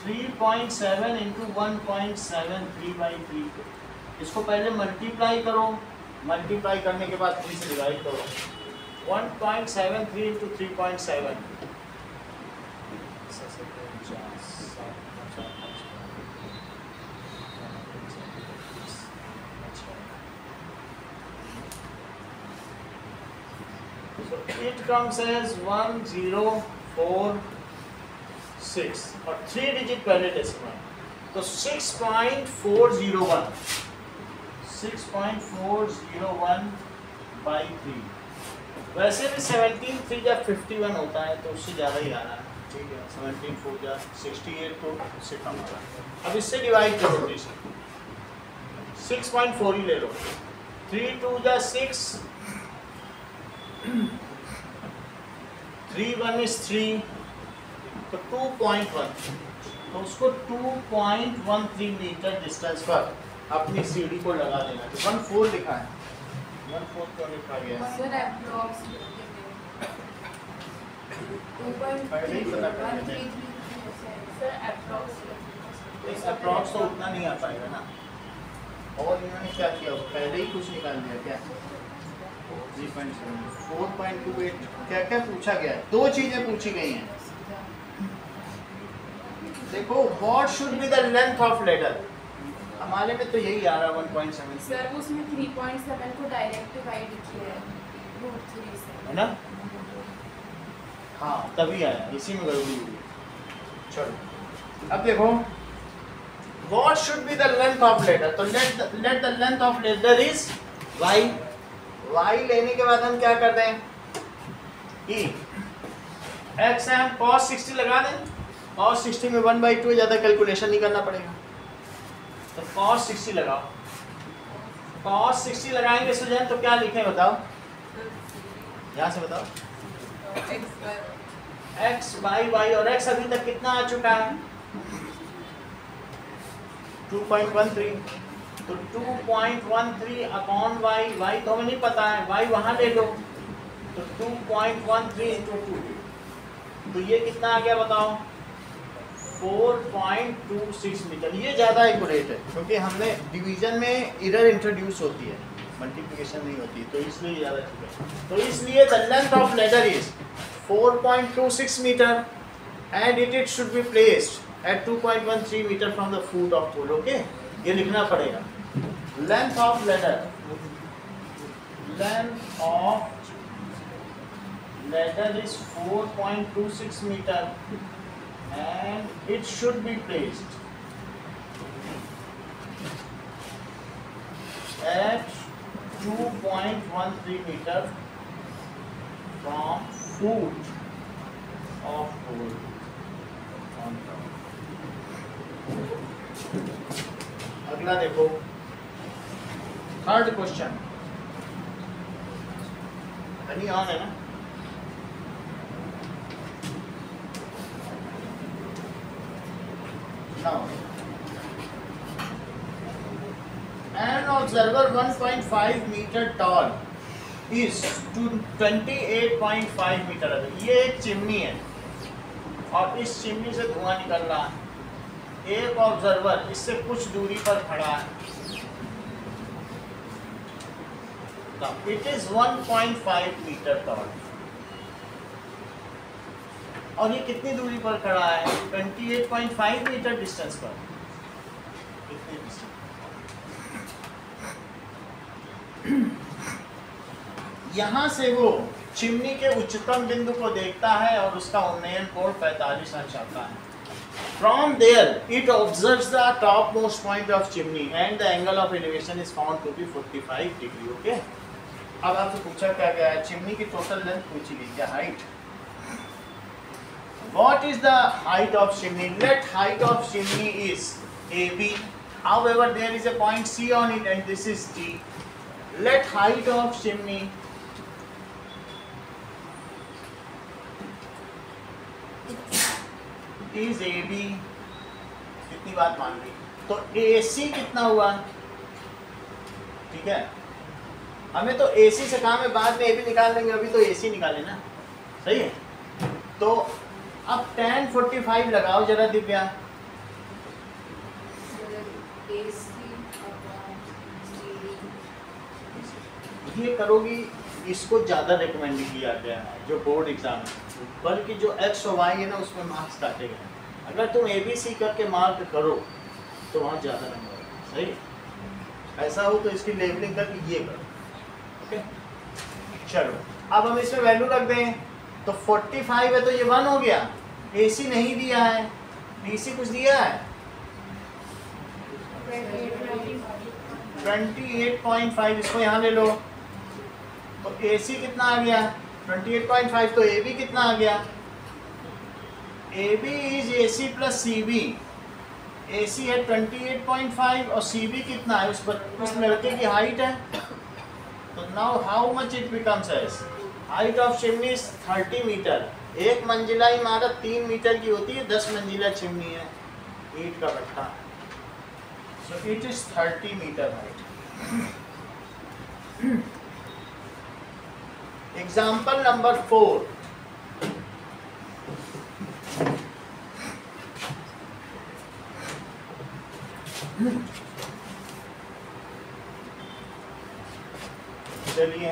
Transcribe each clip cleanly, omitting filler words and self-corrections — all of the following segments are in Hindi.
3.7 इंटू 1.73/3। इसको पहले मल्टीप्लाई करो, मल्टीप्लाई करने के बाद 3 से डिवाइड करो। 1.73 into 3.7 So it comes as 1046 और 3 डिजिट पहले डेसिमल, तो 6.401 by 3। वैसे भी 17 3 जब 51 होता है तो उससे ज़्यादा ही आ रहा है, ठीक है। 17 4 जा 68 तो उससे कम आ रहा है। अब इससे डिवाइड करो 3 से, 6.4 ही ले लो। 3 2 जा 6, 3 1 is 3, तो 2.1, तो उसको 2.13 मीटर डिस्टेंस पर अपनी सीढ़ी को लगा देना। तो 14 लिखा है, 14 क्यों लिखा गया है? सर अप्रॉक्स पहले ही पता कर लेते हैं। सर अप्रॉक्स अप्रॉक्स तो उतना नहीं आ पाएगा ना। और इन्होंने क्या किया, पहले ही कुछ निकाल दिया क्या? 3.7 4.28 क्या क्या पूछा गया है? 2 चीजें पूछी गई हैं। देखो, what should be the length of ladder, हमारे में तो यही आ रहा है 1.7। सर उसमें 3.7 को डायरेक्ट डिवाइड किया है √3 से, है ना? हाँ तभी आया, इसी में गड़बड़ी हुई। चलो अब देखो, what should be the length of ladder, तो let the length of ladder is y। y लेने के बाद हम क्या करते हैं कि x है, हम cos 60 लगा दें। cos 60 में 1/2 ज़्यादा कैलकुलेशन नहीं करना पड़ेगा, तो cos 60 लगाओ। cos 60 लगाएंगे सुजैन तो क्या लिखें बताओ, यहाँ से बताओ। x by y, और x अभी तक कितना आ चुका है? 2.13, तो 2.13 अपॉन y, y तो हमें नहीं पता है, y वहाँ ले लो, तो 2.13 इंटू 2, तो ये कितना आ गया बताओ? 4.26 मीटर। ये ज़्यादा एक्यूरेट है क्योंकि हमने डिवीजन में एरर इंट्रोड्यूस होती है, मल्टीप्लिकेशन नहीं होती, तो इसलिए ज़्यादा ठीक है। तो इसलिए the length of ladder is 4.26 metre and it should be placed at 2.13 meter from the foot of pole। Okay, ये लिखना पड़ेगा। Length of ladder, length of ladder is 4.26 metre and it should be placed at 2.13 meter from foot of pole on top। अगला देखो, थर्ड क्वेश्चन, हनी ऑन है ना? Now, an observer 1.5 meter tall is 28.5 meter away। ये एक चिमनी है और इस चिमनी से धुआं निकल रहा है। एक ऑब्जर्वर इससे कुछ दूरी पर खड़ा है, इट इज 1.5 मीटर टॉल, और ये कितनी दूरी पर खड़ा है? 28.5 मीटर डिस्टेंस पर। कितनी डिस्टेंस? यहाँ से वो चिमनी के उच्चतम बिंदु को देखता है और उसका उन्नयन कोण 45 अंश आता है। From there, it observes the topmost point of chimney and the angle of elevation is found to be 45 degree। Okay? अब आपसे पूछा क्या गया है? चिमनी की टोटल लेंथ पूछी गई, क्या height? What is the height of chimney? Let height of chimney is AB. However, there is a point C on it and this is D. Let height of chimney is AB। कितनी बात मान ली? तो AC कितना हुआ? ठीक है, हमें तो AC से काम है, बाद में AB निकाल लेंगे, अभी तो AC निकाले ना, सही है। तो अब tan 45 लगाओ जरा दिव्या, ये करोगी, इसको ज़्यादा रिकमेंड किया गया है जो बोर्ड एग्जाम है, बल्कि जो एक्स और वाई है ना उसमें मार्क्स काटे गए हैं। अगर तुम ABC करके मार्क करो तो वहाँ ज़्यादा नंबर है, सही। ऐसा हो तो इसकी लेबलिंग करके ये करो, ओके। चलो अब हम इसमें वैल्यू रख दें, तो 45 है तो ये 1 हो गया। AC नहीं दिया है, BC कुछ दिया है 28.5, इसको यहाँ ले लो। तो AC कितना आ गया 28.5, तो AB कितना आ गया, AB is AC plus CB। AC है 28.5 और CB कितना है, उस लड़के की हाइट है। तो now how much it becomes as, height of chimney is 30 metre. एक मंजिला इमारत 3 मीटर की होती है, 10 मंजिला चिमनी है, ईंट का भट्ठा। So it is 30 meter height. Example number 4. चलिए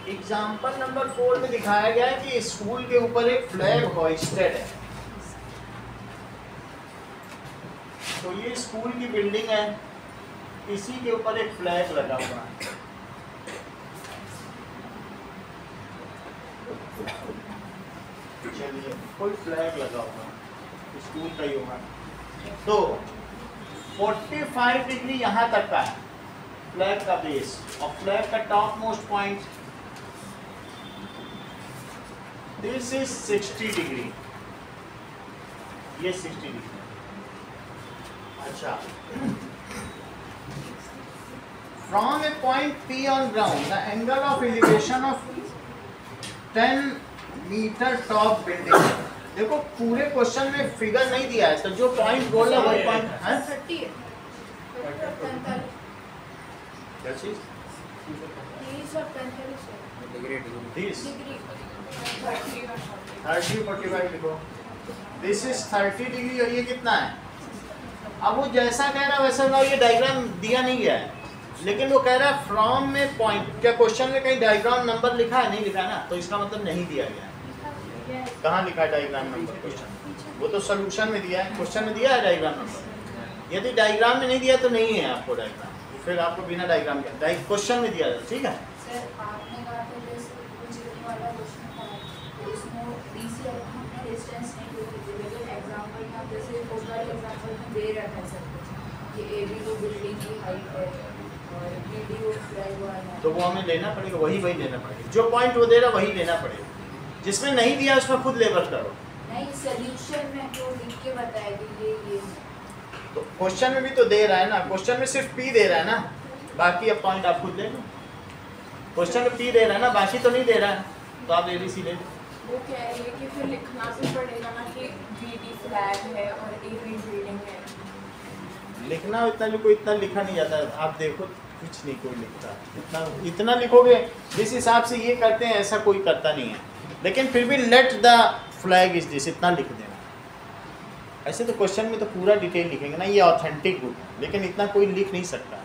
एग्जाम्पल नंबर 4 में दिखाया गया है कि स्कूल के ऊपर एक फ्लैग होइस्टेड है। तो ये स्कूल की बिल्डिंग है, इसी के ऊपर एक फ्लैग लगा हुआ है। चलिए कोई फ्लैग लगा हुआ है, स्कूल का ही होगा। तो 45 डिग्री यहाँ तक का है फ्लैग का बेस, और फ्लैग का top most point this is 60 degree, ये 60 डिग्री। अच्छा, from a point P on ground, the angle of elevation of 10 meter top building। देखो पूरे क्वेश्चन में फिगर नहीं दिया है, तो जो पॉइंट बोल रहा है वही पॉइंट है। 30 क्या चीज? 30-45 लिखो। दिस इज 30 डिग्री और ये कितना है? अब वो जैसा कह रहा है वैसा ना, ये डायग्राम दिया नहीं गया है, लेकिन वो कह रहा है फ्रॉम में पॉइंट। क्या क्वेश्चन में कहीं डायग्राम नंबर लिखा है? नहीं लिखा है ना, तो इसका मतलब नहीं दिया गया है। कहाँ लिखा है डायग्राम नंबर क्वेश्चन? वो तो सोल्यूशन में दिया है, क्वेश्चन में दिया है डायग्राम नंबर। यदि डायग्राम में नहीं दिया तो नहीं है आपको डायग्राम, फिर आपको बिना डायग्राम के क्वेश्चन में दिया जाए, ठीक है। तो वो हमें लेना पड़ेगा, वही लेना पड़ेगा, जो पॉइंट वो दे रहा वही लेना पड़ेगा। जिसमें नहीं दिया उसमें खुद लेबल करो। नहीं, सॉल्यूशन में तो लिख के बताया कि ये तो क्वेश्चन में भी तो दे रहा है ना, क्वेश्चन में सिर्फ P दे रहा है ना, बाकी अब पॉइंट आप खुद ले लो। क्वेश्चन में P दे रहा है ना, बाकी तो नहीं दे रहा है, तो आप ABC ले लो। वो कह रही है कि फिर लिखना भी पड़ेगा ना कि BD फ्लैग है और AB बिल्डिंग है। लिखना इतना लिखा नहीं जाता है। आप देखो कुछ नहीं कोई लिखता, इतना लिखोगे जिस हिसाब से ये करते हैं ऐसा कोई करता नहीं है, लेकिन फिर भी let the flag is this इतना लिख देना। ऐसे तो क्वेश्चन में तो पूरा डिटेल लिखेंगे ना, ये ऑथेंटिक बुक है, लेकिन इतना कोई लिख नहीं सकता।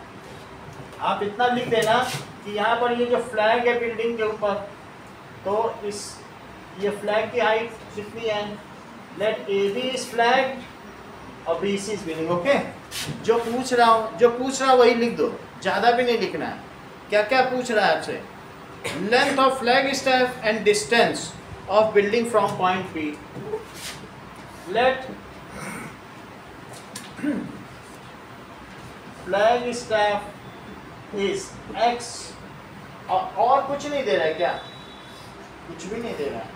आप इतना लिख देना कि यहाँ पर ये जो फ्लैग है बिल्डिंग के ऊपर, तो ये फ्लैग की हाइट कितनी है, लेट AB इज फ्लैग और BC इज बिल्डिंग, ओके। जो पूछ रहा वही लिख दो, ज़्यादा भी नहीं लिखना है। क्या क्या पूछ रहा है आपसे? Length of flag staff and distance of building from point P। Let flag staff is X, और कुछ नहीं दे रहा है क्या? कुछ भी नहीं दे रहा है।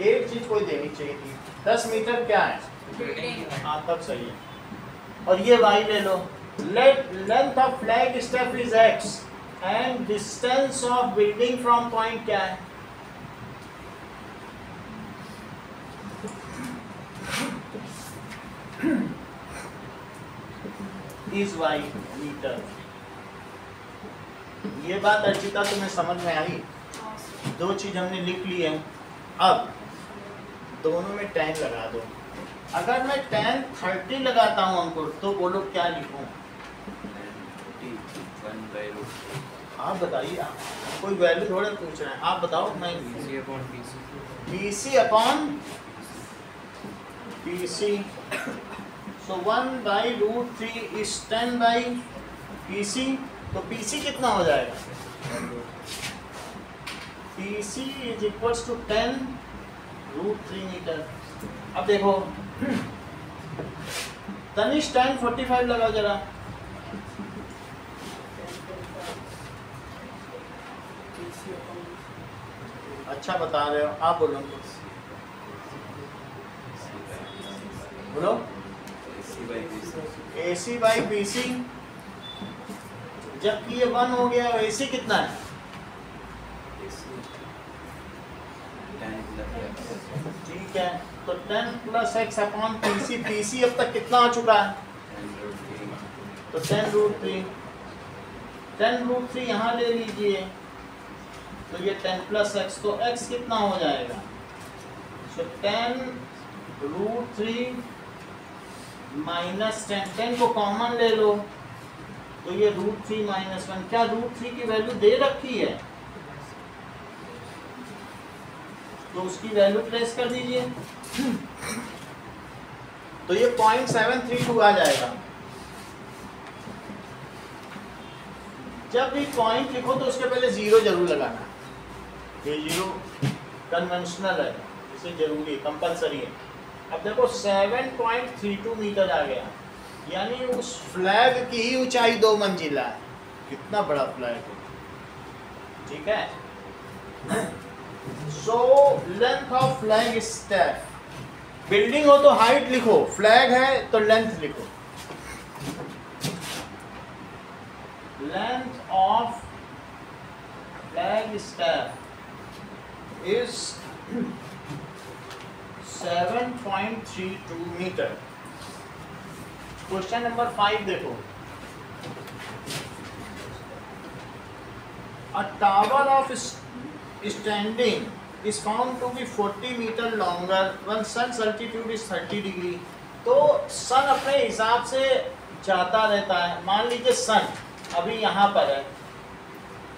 एक चीज कोई देनी चाहिए थी, 10 मीटर क्या है? हाँ तब सही है। और ये Y ले लो, length of flag staff is X and distance of building from point क्या है? Is Y metre. ये बात अर्चिता तुम्हें समझ में आई? दो चीज हमने लिख ली है, अब दोनों में टाइम लगा दो। अगर मैं tan 30 लगाता हूँ अंकुर, तो बोलो क्या लिखूं? आप बताइए, कोई वैल्यू थोड़े पूछ रहे हैं, आप बताओ। मैं BC upon BC, so 1/√3 is 10/PC, तो PC कितना हो जाएगा? PC is equals to 10√3 metre. अब देखो तनिष tan 45 लगा जरा। अच्छा बता रहे हो आप, बोलो बोलो। AC/BC, जबकि ये 1 हो गया, AC कितना है? ठीक है, तो 10 + x अपॉन PC। PC अब तक कितना हो चुका है? तो 10√3, 10√3 यहाँ ले लीजिए, तो ये 10 + x, तो x कितना हो जाएगा? तो 10√3 - 10, 10 को कॉमन ले लो, तो ये √3 - 1। क्या √3 की वैल्यू दे रखी है? तो उसकी वैल्यू प्लेस कर दीजिए, तो ये 0.732 आ जाएगा। जब भी पॉइंट लिखो तो उसके पहले 0 जरूर लगाना। ये 0 कन्वेंशनल है, इसे जरूरी है, कंपलसरी है। अब देखो 7.32 मीटर आ गया, यानी उस फ्लैग की ही ऊंचाई 2 मंजिला है। कितना बड़ा फ्लैग है, ठीक है। So length of flag stack, building हो तो हाइट लिखो, फ्लैग है तो लेंथ लिखो। Length of flag stack is 7.32 metre. Question number 5 देखो। A tower of standing is found to be 40 meter longer when sun's altitude is 30 degree। तो सन अपने हिसाब से जाता रहता है। मान लीजिए सन अभी यहाँ पर है,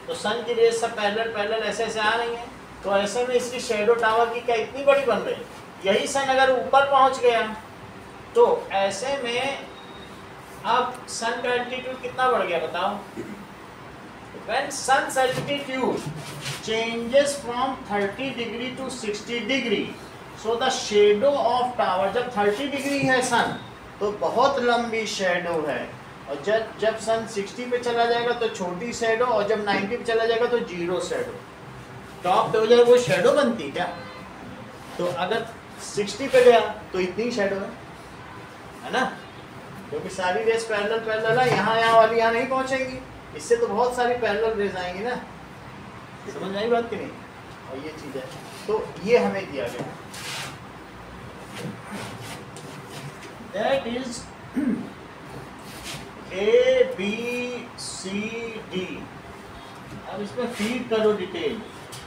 तो सन की रेस सब पैरेलल ऐसे ऐसे आ रही है, तो ऐसे में इसकी शेडो टावर की क्या इतनी बड़ी बन रही है? यही सन अगर ऊपर पहुँच गया तो ऐसे में अब सन का एल्टीट्यूड कितना बढ़ गया बताओ? When sun's altitude changes from 30 degree to 60 degree, so the shadow of tower, जब 30 डिग्री है सन तो बहुत लंबी शेडो है, और जब सन 60 पे चला जाएगा तो छोटी शेडो, और जब 90 पे चला जाएगा तो 0 शेडो। टॉप पे हो जाए वो शेडो बनती है क्या? तो अगर 60 पे गया तो इतनी शेडो है ना, क्योंकि सारी रेस पैरेलल है। यहाँ वाली यहाँ नहीं पहुँचेंगी, इससे तो बहुत सारी पैरेलल रेस आएंगी ना। समझ आई बात कि नहीं? और ये चीज़ है, तो ये हमें दिया गया, दैट इज ABCD। अब इसमें फीड करो डिटेल।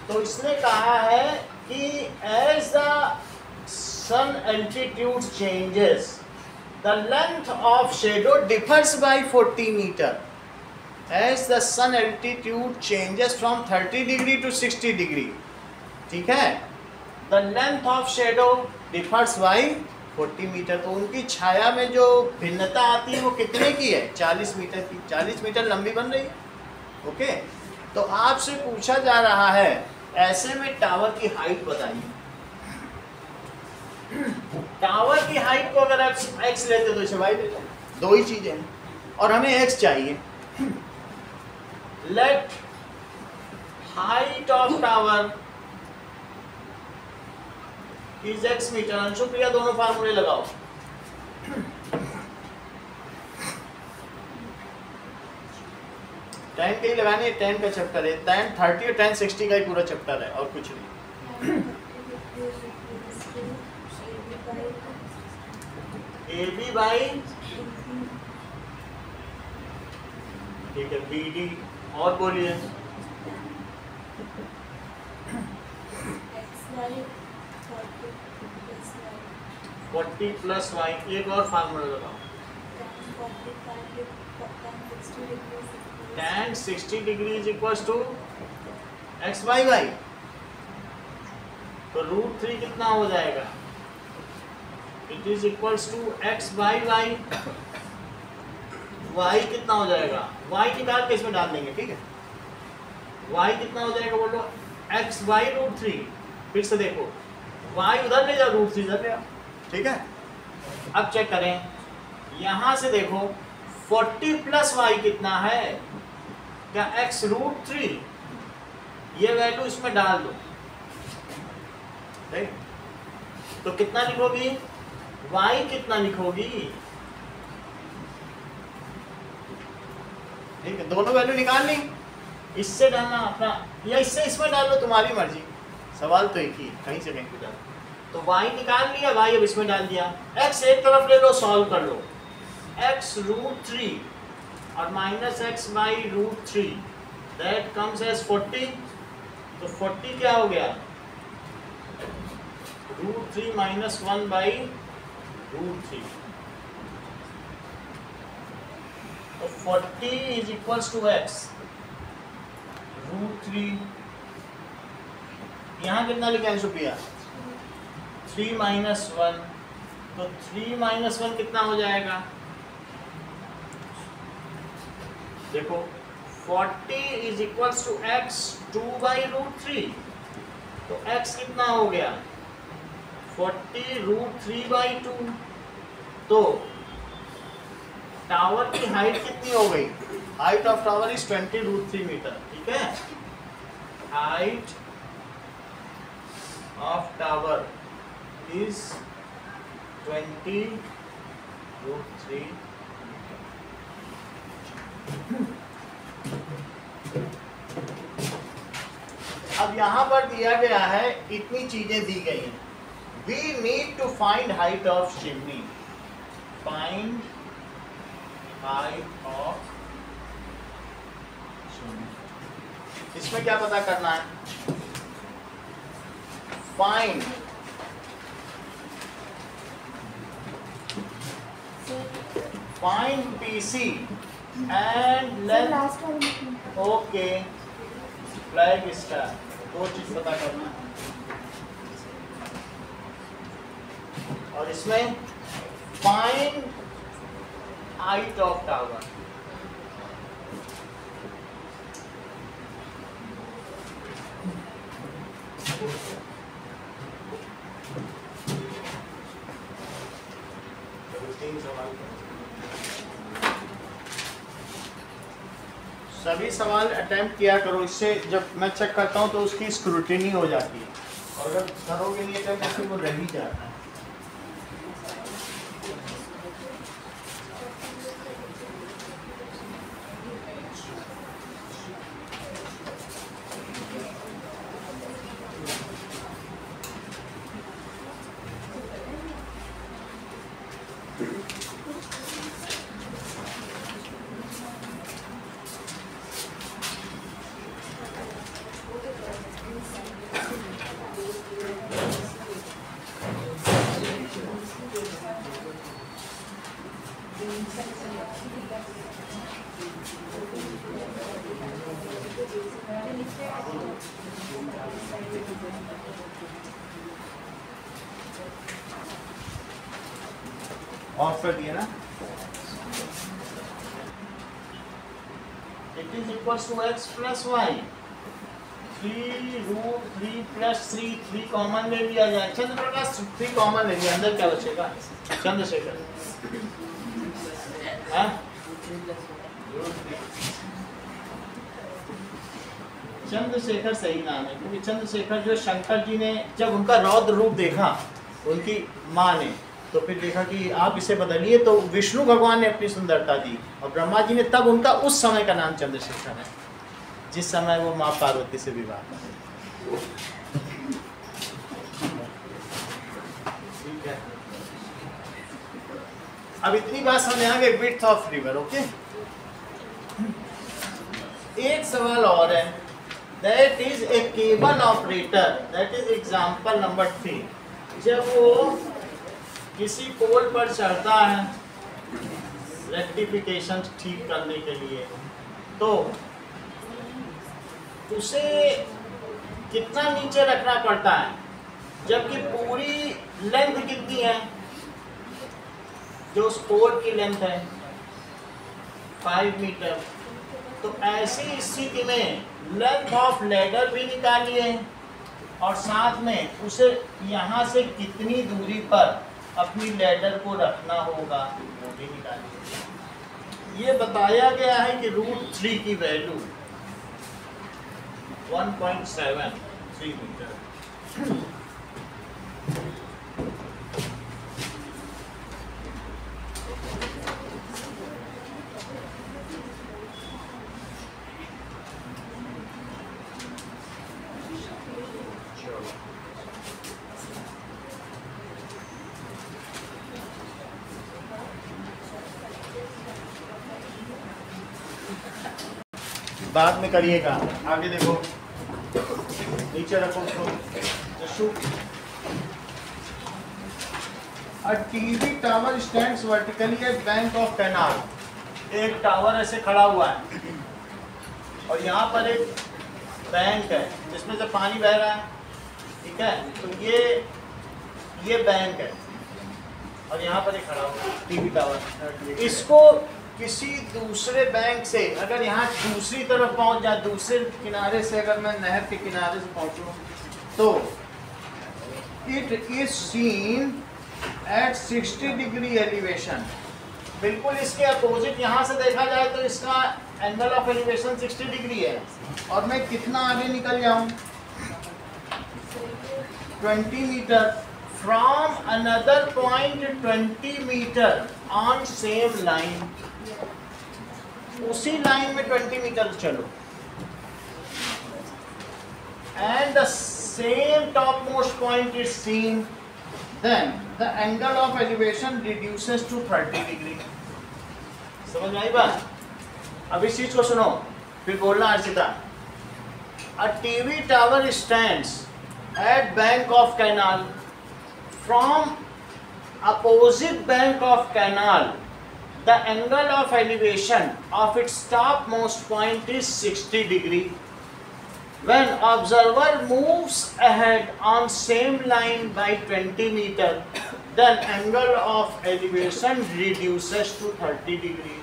तो इसने कहा है कि as the sun altitude changes the length of shadow differs by 40 meter as the sun altitude changes from 30 degree to 60 degree। ठीक है, the length of shadow differs by 40 metre. तो उनकी छाया में जो भिन्नता आती है वो कितने की है? 40 मीटर की। 40 मीटर लंबी बन रही है। ओके, तो आपसे पूछा जा रहा है ऐसे में टावर की हाइट बताइए। टावर की हाइट को अगर आप x लेते तो इसे y ले लो, दो ही चीजें हैं, और हमें x चाहिए। Let height of tower is x metre. Anshu Priya दोनों फार्मूले लगाओ। tan के ही लगाने, tan का चैप्टर है, tan 30 और tan 60 का ही पूरा चैप्टर है, और कुछ नहीं। AB बाई, ठीक है, BD। और बोलिए। 40 प्लस वाई, एक और फार्मूला लगाओ। tan 60 degree is equal to x by y, तो √3 कितना हो जाएगा, it is equals to x by y, y कितना हो जाएगा, वाई निकाल के इसमें डाल देंगे, ठीक है। वाई कितना हो जाएगा बोलो, एक्स बाई √3, फिर से देखो वाई उधर ले जाओ, √3 इधर ले आओ, ठीक है। अब चेक करें, यहां से देखो 40 प्लस वाई कितना है, क्या x √3, ये वैल्यू इसमें डाल दो, ठीक, तो कितना लिखोगी, y कितना लिखोगी, ठीक है। दोनों वैल्यू निकाल ली, इससे डालना अपना या इससे इसमें डाल लो, तुम्हारी मर्जी, सवाल तो एक ही, कहीं से कहीं पे डाल। तो y निकाल लिया, y अब इसमें डाल दिया, x एक तरफ ले लो, सॉल्व कर लो, x √3 और minus x by √3 that comes as 40, तो 40 क्या हो गया, √3 माइनस 1 बाई √3, तो 40 इज इक्वल्स टू x √3, यहाँ कितना लिखा है सुप्रिया, 3 माइनस 1, तो 3 माइनस 1 कितना हो जाएगा, देखो 40 is equals to x 2 by √3, तो x कितना हो गया, 40 √3 बाई 2, तो टावर की हाइट कितनी हो गई, height of tower is 20 √3 metre, ठीक है। Height of tower is 20 √3। अब यहां पर दिया गया है, इतनी चीजें दी गई हैं, we need to find height of chimney, find height of chimney. इसमें क्या पता करना है, find PC and length, okay, flag star, दो चीज पता करना है, और इसमें फाइंड हाइट ऑफ टावर, सभी सवाल अटेम्प्ट किया करो, इससे जब मैं चेक करता हूं तो उसकी स्क्रूटिनी हो जाती है, और अगर करोगे नहीं तो वो रह ही जाता है। ऑफ कर दिया ना, it is equals to x plus y, 3√3 plus 3 common ले लिया जाए, चंद्रप्रकाश 3 कॉमन ले लिया, अंदर क्या बचेगा, चंद्रशेखर, हाँ चंद्रशेखर सही नाम है, क्योंकि चंद्रशेखर जो शंकर जी ने जब उनका रौद्र रूप देखा उनकी माँ ने, तो फिर देखा कि आप इसे बदलिए, तो विष्णु भगवान ने अपनी सुंदरता दी, और ब्रह्मा जी ने तब उनका उस समय का नाम चंद्रशेखर है, जिस समय वो माँ पार्वती से विवाह कर। ठीक है, अब इतनी बात समझ आ गई, विड्थ ऑफ रिवर, ओके। एक सवाल और है, that is a cable operator, that is example number 3, जब वो किसी पोल पर चढ़ता है रेक्टिफिकेशन ठीक करने के लिए, तो उसे कितना नीचे रखना पड़ता है, जबकि पूरी लेंथ कितनी है, जो उस पोल की लेंथ है 5 मीटर। तो ऐसी स्थिति में लेंथ ऑफ लैडर भी निकालिए और साथ में उसे यहाँ से कितनी दूरी पर अपनी लैडर को रखना होगा वो भी निकालिए। ये बताया गया है कि √3 की वैल्यू 1.73 मीटर। बाद में करिएगा, आगे देखो, नीचे रखो उसको। A TV tower stands vertically at bank of canal। एक टावर ऐसे खड़ा हुआ है और यहाँ पर एक बैंक है जिसमें से पानी बह रहा है, ठीक है। तो ये बैंक है और यहाँ पर एक खड़ा हुआ है टीवी टावर। इसको किसी दूसरे बैंक से अगर यहाँ दूसरी तरफ पहुँच जाए, दूसरे किनारे से अगर मैं नहर के किनारे से पहुँचूँ, तो it is seen at 60 degree elevation. बिल्कुल इसके अपोजिट यहाँ से देखा जाए तो इसका एंगल ऑफ एलिवेशन 60 डिग्री है और मैं कितना आगे निकल जाऊँ, 20 metre from another point 20 metre on same line. उसी लाइन में 20 मीटर चलो and the same top most point is seen, then the angle of elevation reduces to 30 degree. समझ में आई बात? अब इस चीज को सुनो फिर बोलना Archita. A TV tower stands at bank of canal, from opposite bank of canal the angle of elevation of its topmost point is 60 degree. When observer moves ahead on same line by 20 meter, then angle of elevation reduces to 30 degree.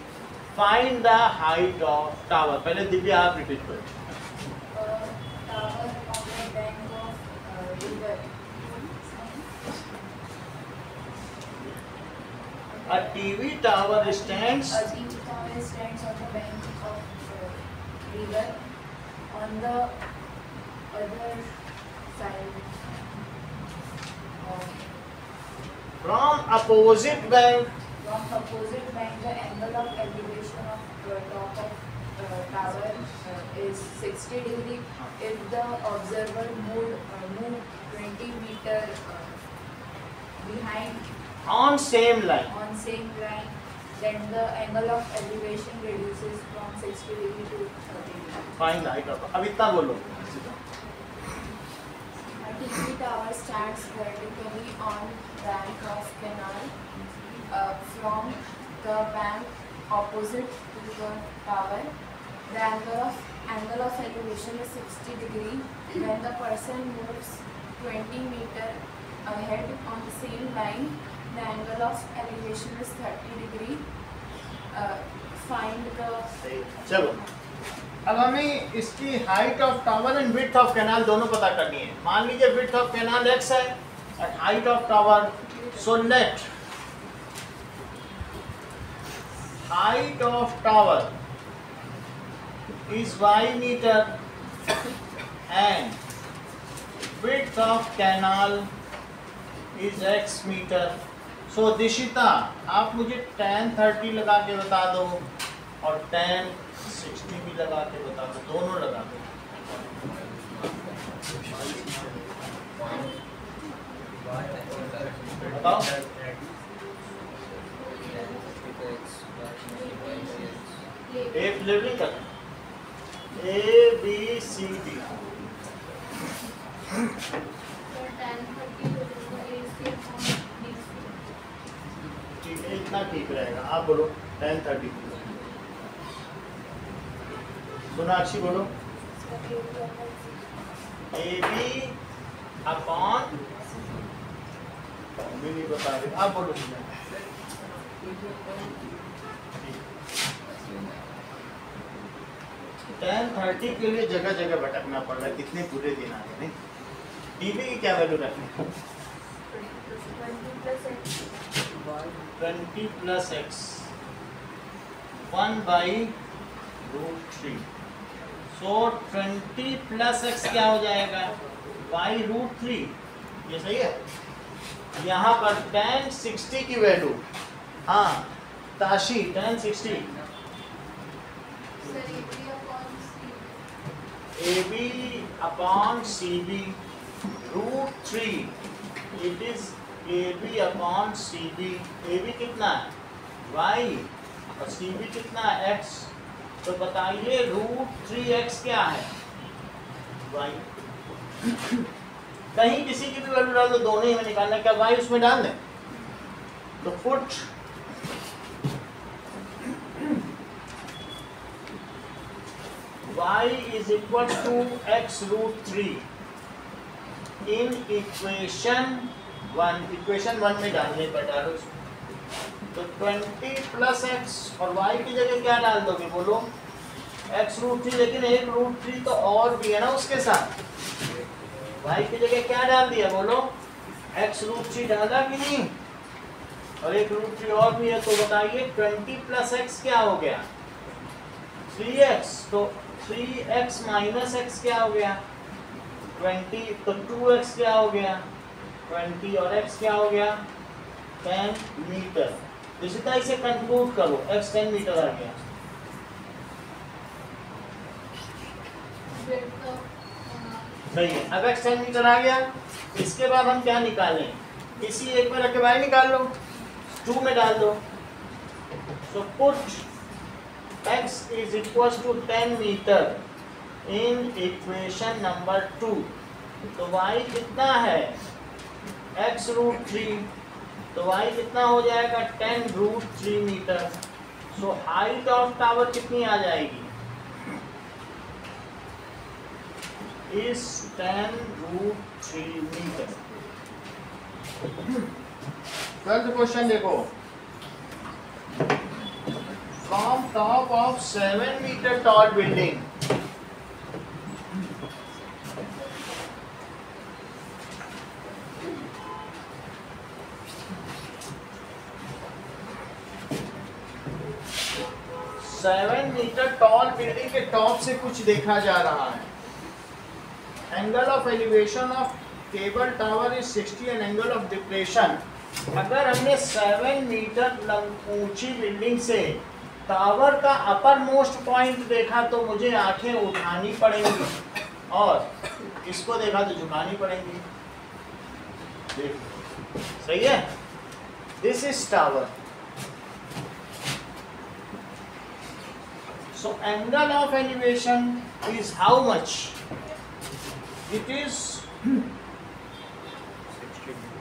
Find the height of tower. पहले दिव्या आप रिपीट करो। Tower on the bank of river. A TV tower stands A TV tower stands on the bank of river on the other side of from opposite bank. From opposite bank, the angle of elevation of top of tower is 60 degree. If the observer move 20 meter behind On same line. on same line, then the angle of elevation reduces from 60 degree to 30 degree. Find the height of. अब इतना बोलो। A TV tower stands vertically on bank of canal. From the bank opposite to the tower, the angle of elevation is 60 degree. When the person moves 20 meter ahead on the same line, the angle of elevation is 30 degree. Find the चलो अब हमें इसकी height of tower and width of canal दोनों पता करनी है। मान लीजिए विड्थ ऑफ कैनाल x है और height of tower, so let height of tower is y metre and width of canal is x metre. So Dishita आप मुझे tan 30 लगा के बता दो और tan 60 भी लगा के बता दो, दोनों लगा दो। बताओ ए लेवलिंग कर ABCD। ठीक रहेगा? आप बोलो tan 30। सोनाक्षी बोलो AB अपॉन, मैं नहीं बता रही, आप बोलो tan 30 के लिए जगह जगह भटकना पड़ रहा है, कितने पूरे दिन आगे नहीं। DB की क्या वैल्यू रखनी? 20 प्लस x 1/√3। सो 20 प्लस x क्या हो जाएगा? √3। ये सही है। यहाँ पर tan 60 की वैल्यू, हाँ Tashi tan 60 AB upon CB √3, it is AB upon CB। AB कितना है? y और CB कितना है? x। तो बताइए √3x क्या है? y। कहीं किसी की भी वैल्यू डाल दो, दोनों ही में निकालना। क्या y उसमें डाल दें? तो put y is equal to x √3 in equation 1। Equation 1 में डालने पर डालो इसमें। तो 20 प्लस x और y की जगह क्या डाल दोगे? बोलो x √3, लेकिन एक √3 तो और भी है ना उसके साथ। y की जगह क्या डाल दिया? बोलो x √3 डाला कि नहीं? और एक √3 और भी है। तो बताइए 20 प्लस x क्या हो गया? 3x। तो 3x माइनस x क्या हो गया? 20। तो 2x क्या हो गया? 20 और x क्या हो गया? 10 मीटर। इसी तरह इसे कंक्लूड करो, x 10 मीटर आ गया। सही है। अब x 10 मीटर आ गया, इसके बाद हम क्या निकालें? इसी एक में रख के y निकाल लो, 2 में डाल दो। So put x is equals to 10 metre in equation number 2। तो y कितना है? x √3। तो y कितना हो जाएगा? 10 √3 metre. So height of tower कितनी आ जाएगी? इस 10 √3 मीटर। ट्वेल्थ क्वेश्चन देखो। From top of 7 metre tall building, seven metre tall building के टॉप से कुछ देखा जा रहा है। Angle of elevation of cable tower is 60 and angle of depression. अगर हमने 7 मीटर ऊंची बिल्डिंग से टावर का अपर मोस्ट पॉइंट देखा तो मुझे आंखें उठानी पड़ेंगी, और इसको देखा तो झुकानी पड़ेंगी। सही है। This is tower. So angle of elevation is how much? It is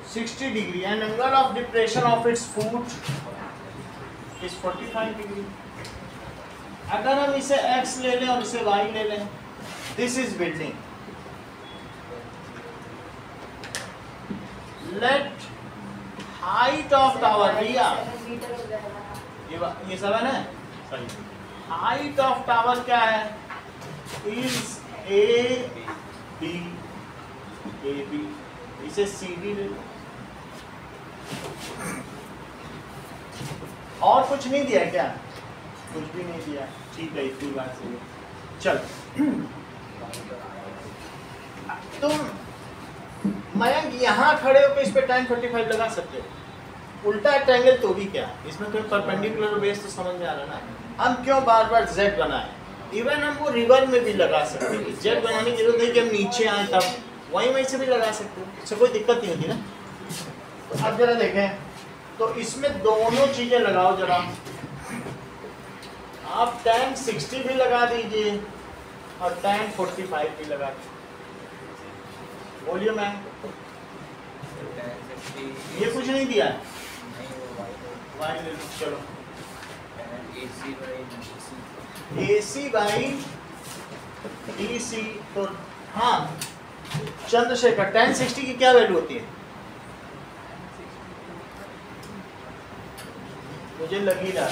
60 degree, and angle of depression of its foot is 45 degree. अगर हम इसे x ले लें और इसे y ले लें, this is building. Let height of tower भैया ये 7 है। सही। हाइट ऑफ टावर क्या है? Is AB। इसे CD ले लो। और कुछ नहीं दिया क्या? कुछ भी नहीं दिया। ठीक है, इतनी बात सही है। चल तुम मयंक यहाँ खड़े होकर इस पे tan 45 लगा सकते हो। उल्टा ट्रायंगल तो भी क्या, इसमें कोई परपेंडिकुलर बेस तो समझ में आ रहा ना। हम क्यों बार बार z बनाए? इवन हम वो रिवर में भी लगा सकते हैं। z बनाने की जरूरत नहीं कि हम नीचे आए, तब वहीं से भी लगा सकते हैं, इससे कोई दिक्कत नहीं होती ना। तो अब जरा देखें, तो इसमें दोनों चीजें लगाओ जरा। आप tan 60 भी लगा दीजिए और tan 45 भी लगा दीजिए। बोलिए मैम, ये कुछ नहीं दिया। y ले लो, चलो AC/DC। AC by DC। तो हाँ चंद्रशेखर, tan 60 की क्या वैल्यू होती है? मुझे लग ही रहा,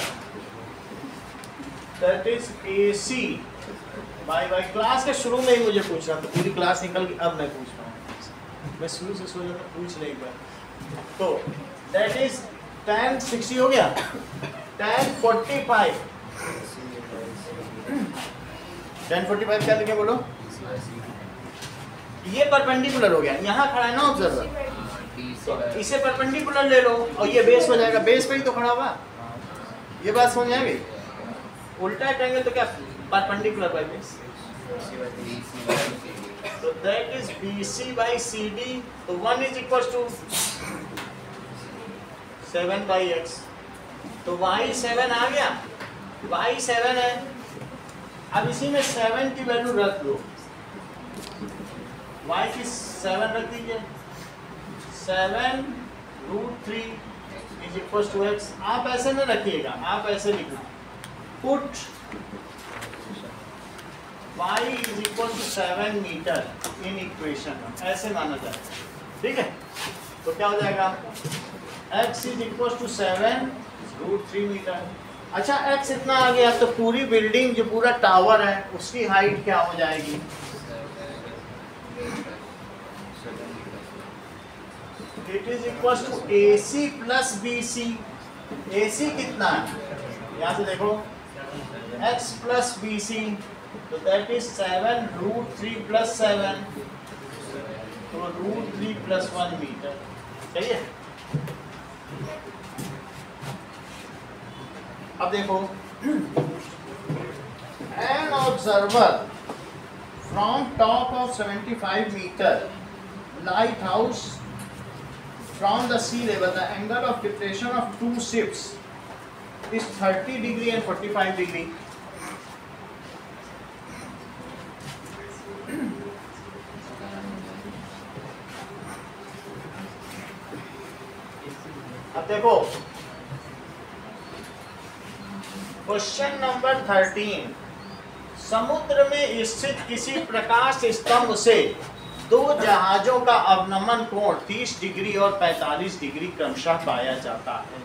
that is AC by class के शुरू में ही मुझे पूछ रहा था, पूरी क्लास निकल गई, अब मैं पूछ रहा हूँ, मैं शुरू से सोच रहा था पूछ ले एक बार। तो दैट इज tan 60 हो गया, tan 45, tan 45 क्या लिखे बोलो? ये परपेंडिकुलर हो गया, यहाँ खड़ा है ना ऑब्जर्वर, तो इसे परपेंडिकुलर ले लो और ये बेस हो जाएगा, बेस पे ही तो खड़ा हुआ, ये बात समझ आ गई? उल्टा ट्रायंगल तो क्या परपेंडिकुलर बाय बेस, तो that is BC by CD, तो 1 is equals to 7 by x, तो y 7 आ गया, y 7 है। अब इसी में 7 की वैल्यू रख दो, y की 7 रख दीजिए, 7√3 is equals to x। आप ऐसे न रखिएगा, आप ऐसे लिखो, put y is equal to 7 metre in equation, ऐसे माना जाएगा, ठीक है? तो क्या हो जाएगा, x is equal to 7√3 metre. अच्छा x इतना आ गया तो पूरी बिल्डिंग जो पूरा टावर है उसकी हाइट क्या हो जाएगी? It is equal to AC plus BC। AC कितना है, यहाँ से देखो, x प्लस BC, तो दैट इज 7√3 प्लस 7, तो √3 प्लस 1 मीटर, सही है? अब देखो, an observer from top of 75 meter lighthouse from the sea level, the angle of depression of two ships is 30 degree and 45 degree. अब देखो क्वेश्चन नंबर 13, समुद्र में स्थित किसी प्रकाश स्तंभ से दो जहाजों का अवनमन कोण 30 डिग्री और 45 डिग्री क्रमशः पाया जाता है,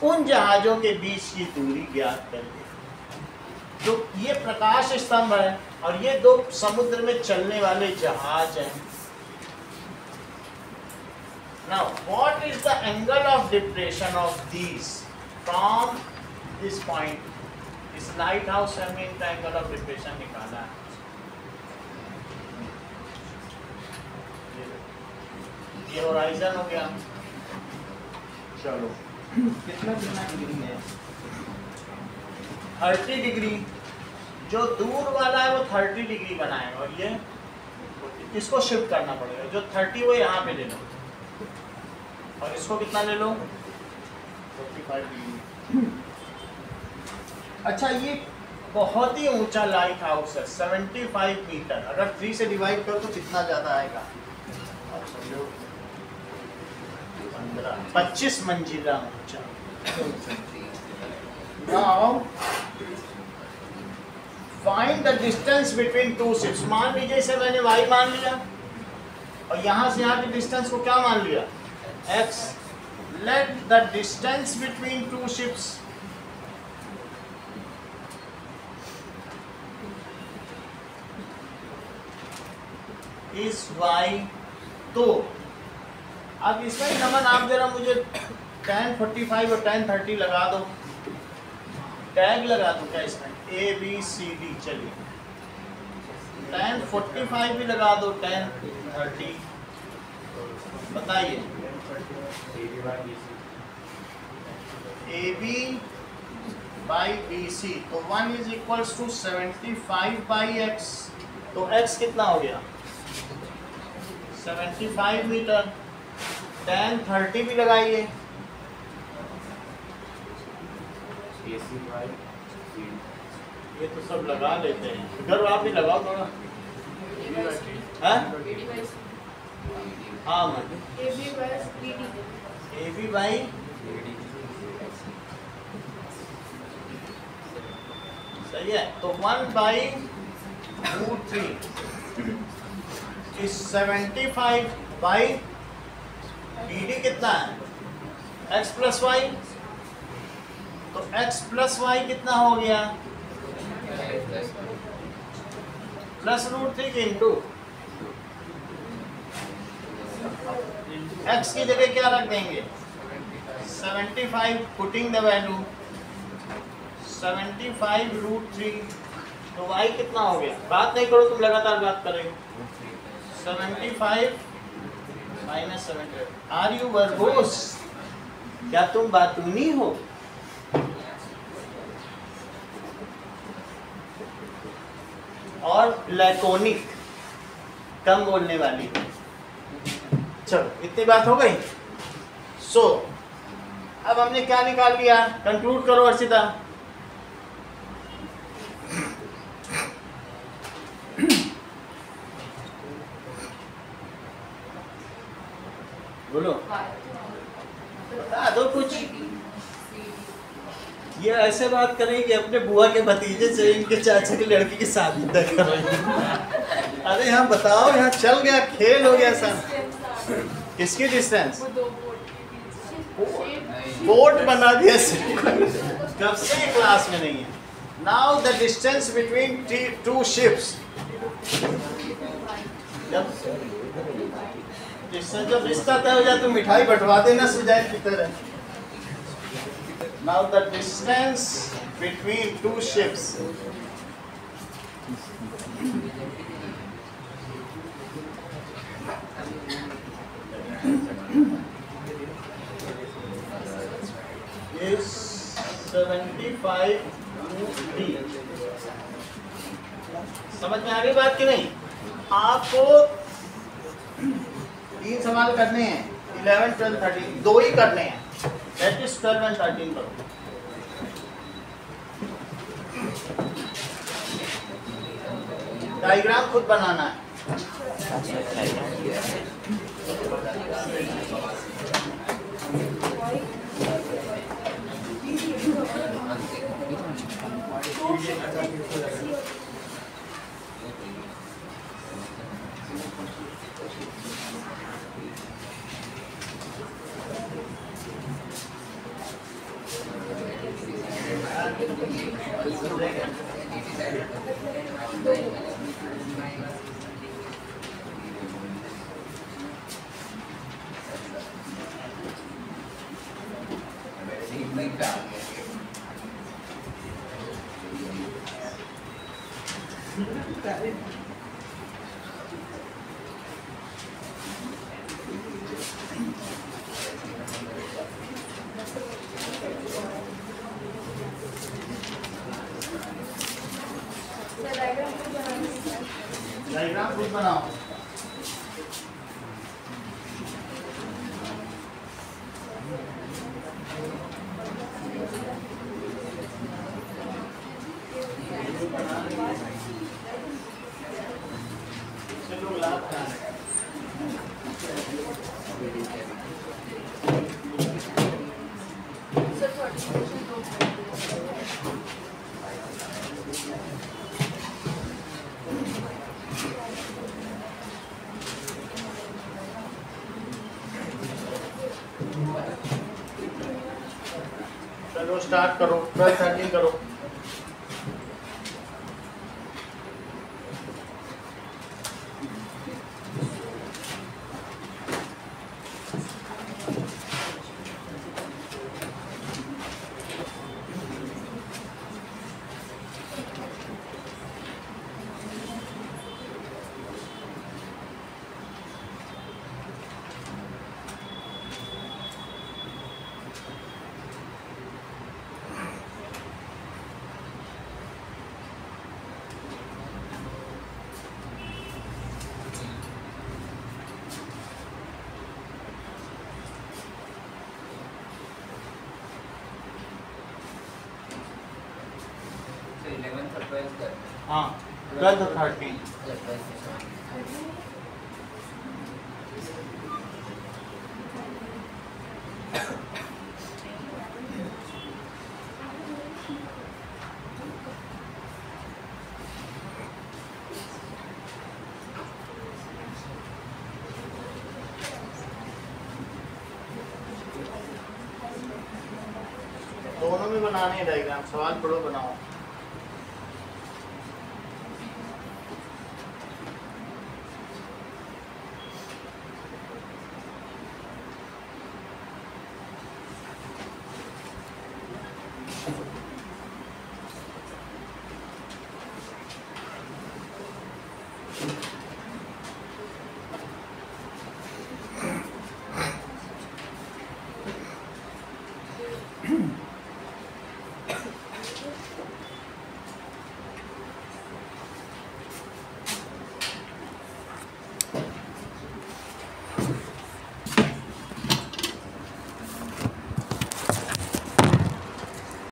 उन जहाजों के बीच की दूरी ज्ञात करिए। तो ये प्रकाश स्तंभ है और ये दो समुद्र में चलने वाले जहाज हैं। Now, what is the angle of depression of these from this point? इस lighthouse से हमें इनका angle of depression निकाला है। ये horizon हो गया, चलो कितना डिग्री है? 30 डिग्री। जो दूर वाला है वो 30 डिग्री बनाएगा और ये इसको शिफ्ट करना पड़ेगा, जो 30 वो यहाँ पे ले लो और इसको कितना ले लो, 45 डिग्री। अच्छा ये बहुत ही ऊंचा लाइट हाउस है, 75 मीटर। अगर 3 से डिवाइड करो तो कितना ज्यादा आएगा, 25 मंजिला ऊंचा। Now find the distance between two ships. मान लीजिए इसे मैंने y मान लिया और यहाँ से यहाँ की डिस्टेंस को क्या मान लिया, x। Let the distance between two ships is y। तो अब इसमें नमन आप जरा मुझे tan 45 और tan 30 लगा दो, टैग लगा दो क्या इसमें, A B C D। चलिए tan 45 भी लगा दो, tan 30, बताइए। AB by BC, तो 1 is equals to 75 by x, तो x कितना हो गया, 75 मीटर। tan 30 भी लगाइए, ये तो सब लगा लेते हैं, इधर आप भी लगाओ थोड़ा। हाँ AB by सही है। तो 1/√3 इज 75 BD कितना है x प्लस वाई, तो x प्लस वाई कितना हो गया +√3 के इंटू x की जगह क्या रख देंगे 75, पुटिंग द वैल्यू 75√3, तो y कितना हो गया, बात नहीं करो तुम लगातार बात कर रहे हो, 75 - 70। आर यू वर्बोस, क्या तुम बातूनी हो? और लैकोनिक, कम बोलने वाली। चलो इतनी बात हो गई। सो अब हमने क्या निकाल लिया, कंक्लूड करो अर्षिता। बोलो, बता दो कुछ। ये ऐसे बात करें कि अपने बुआ के भतीजे से इनके चाचा की लड़की की शादी तय कर रहे हैं। अरे हाँ बताओ, यहाँ चल गया, खेल हो गया सब। किसकी डिस्टेंस? बोट बना दिया कब से क्लास में नहीं है। Now the distance between 2 ships, जब रिश्ता तय हो जाए तो मिठाई बंटवा देना सुजान की तरह। Now the distance between 2 ships is 75√3। समझ में आ गई बात कि नहीं? आपको 3 सवाल करने हैं, 11, 12, 13, 2 ही करने हैं। That is 12 and 13 करो। डायग्राम खुद बनाना है। डायग्राम खुद बनाओ। चलो स्टार्ट करो, 12, 13 करो। हाँ 12 और 13। में बनाने हैं डायग्राम, सवाल पढ़ो बनाओ।